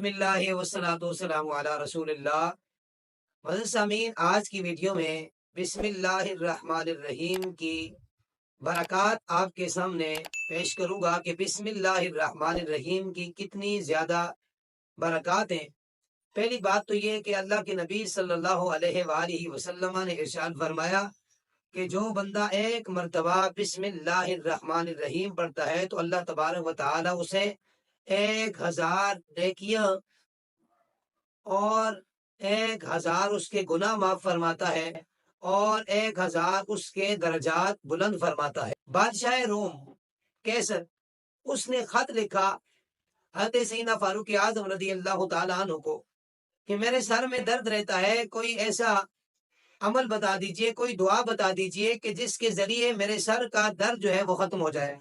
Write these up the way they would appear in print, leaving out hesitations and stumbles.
بسم اللہ والصلاۃ والسلام علی رسول اللہ۔ حضرت سامعین، آج کی ویڈیو میں بسم اللہ الرحمن الرحیم کی برکات آپ کے سامنے پیش کروں گا کہ بسم اللہ الرحمن الرحیم کی کتنی زیادہ برکات ہیں۔ پہلی بات تو یہ کہ اللہ کے نبی صلی اللہ علیہ وآلہ وسلم نے ارشاد فرمایا کہ جو بندہ ایک مرتبہ بسم اللہ الرحمن الرحیم پڑھتا ہے تو اللہ تبارک و تعالی اسے 1000 نیکیاں اور 1000 اس کے گناہ معاف فرماتا ہے اور 1000 اس کے درجات بلند فرماتا ہے۔ بادشاہ روم کیسر، اس نے خط لکھا حضرت سیدنا فاروق اعظم رضی اللہ تعالیٰ عنہ کو کہ میرے سر میں درد رہتا ہے، کوئی ایسا عمل بتا دیجئے، کوئی دعا بتا دیجئے کہ جس کے ذریعے میرے سر کا درد جو ہے وہ ختم ہو جائے۔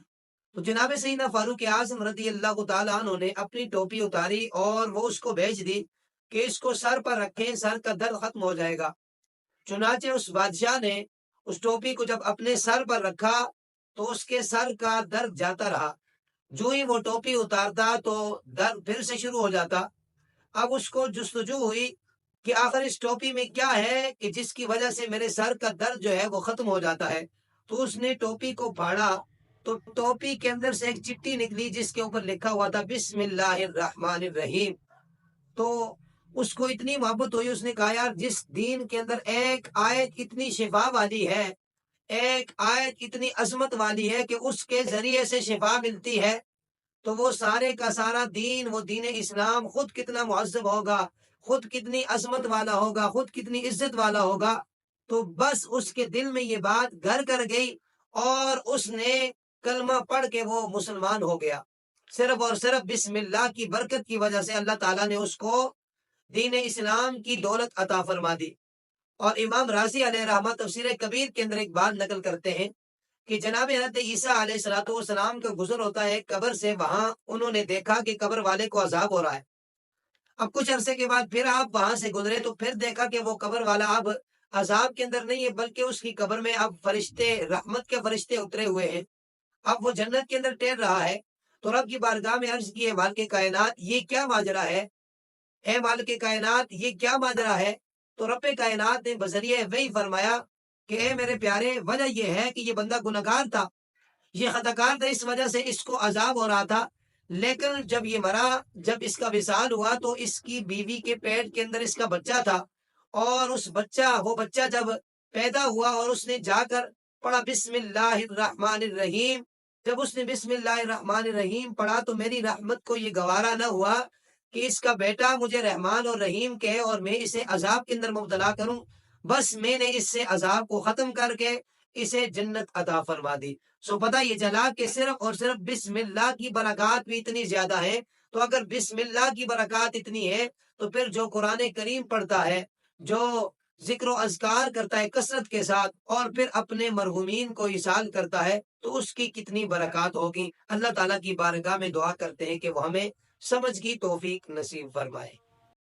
تو جناب سیدنا فاروق اعظم رضی اللہ تعالیٰ عنہ نے اپنی ٹوپی اتاری اور وہ اس کو بھیج دی کہ اس کو سر پر رکھیں، سر کا درد ختم ہو جائے گا۔ چنانچہ اس بادشاہ نے اس ٹوپی کو جب اپنے سر پر رکھا تو اس کے سر کا درد جاتا رہا۔ جو ہی وہ ٹوپی اتارتا تو درد پھر سے شروع ہو جاتا۔ اب اس کو جستجو ہوئی کہ آخر اس ٹوپی میں کیا ہے کہ جس کی وجہ سے میرے سر کا درد جو ہے وہ ختم ہو جاتا ہے۔ تو اس نے ٹوپی کو پھاڑا تو ٹوپی کے اندر سے ایک چٹھی نکلی جس کے اوپر لکھا ہوا تھا بسم اللہ الرحمن الرحیم۔ تو اس کو اتنی محبت ہوئی، اس نے کہا یار جس دین کے اندر ایک آیت اتنی شفا والی ہے، ایک آیت اتنی عظمت والی ہے کہ اس کے ذریعے سے شفا ملتی ہے، تو وہ سارے کا سارا دین، وہ دین اسلام خود کتنا معذب ہوگا، خود کتنی عظمت والا ہوگا، خود کتنی عزت والا ہوگا۔ تو بس اس کے دل میں یہ بات گھر کر گئی اور اس نے کلمہ پڑھ کے وہ مسلمان ہو گیا۔ صرف اور صرف بسم اللہ کی برکت کی وجہ سے اللہ تعالیٰ نے اس کو دین اسلام کی دولت عطا فرما دی۔ اور امام رازی علیہ رحمہ تفسیر کبیر کے اندر ایک بات نقل کرتے ہیں کہ جناب حضرت عیسیٰ علیہ السلام کا گزر ہوتا ہے قبر سے، وہاں انہوں نے دیکھا کہ قبر والے کو عذاب ہو رہا ہے۔ اب کچھ عرصے کے بعد پھر آپ وہاں سے گزرے تو پھر دیکھا کہ وہ قبر والا اب عذاب کے اندر نہیں ہے، بلکہ اس کی قبر میں اب فرشتے، رحمت کے فرشتے اترے ہوئے ہیں، اب وہ جنت کے اندر ٹہل رہا ہے۔ تو رب کی بارگاہ میں عرض کی ہے مالک کائنات یہ کیا ماجرا ہے، اے مالک کائنات یہ کیا ماجرا ہے؟ تو رب کائنات نے بذریعہ وحی فرمایا کہ اے میرے پیارے، وجہ یہ ہے کہ یہ بندہ گنہگار تھا، یہ خطاکار تھا، اس وجہ سے اس کو عذاب ہو رہا تھا، لیکن جب یہ مرا، جب اس کا وصال ہوا تو اس کی بیوی کے پیٹ کے اندر اس کا بچہ تھا، اور وہ بچہ جب پیدا ہوا اور اس نے جا کر پڑھا بسم اللہ الرحمن الرحیم، جب اس نے بسم اللہ الرحمن الرحیم پڑھا تو میری رحمت کو یہ گوارا نہ ہوا کہ اس کا بیٹا مجھے رحمان اور رحیم کہے اور میں اسے عذاب کے اندر مبتلا کروں، بس میں نے اس سے عذاب کو ختم کر کے اسے جنت عطا فرما دی۔ سو پتہ یہ چلا کہ صرف اور صرف بسم اللہ کی برکات بھی اتنی زیادہ ہے۔ تو اگر بسم اللہ کی برکات اتنی ہے تو پھر جو قرآن کریم پڑھتا ہے، جو ذکر و اذکار کرتا ہے کثرت کے ساتھ اور پھر اپنے مرحومین کو ایصال کرتا ہے تو اس کی کتنی برکات ہوگی۔ اللہ تعالیٰ کی بارگاہ میں دعا کرتے ہیں کہ وہ ہمیں سمجھ کی توفیق نصیب فرمائے۔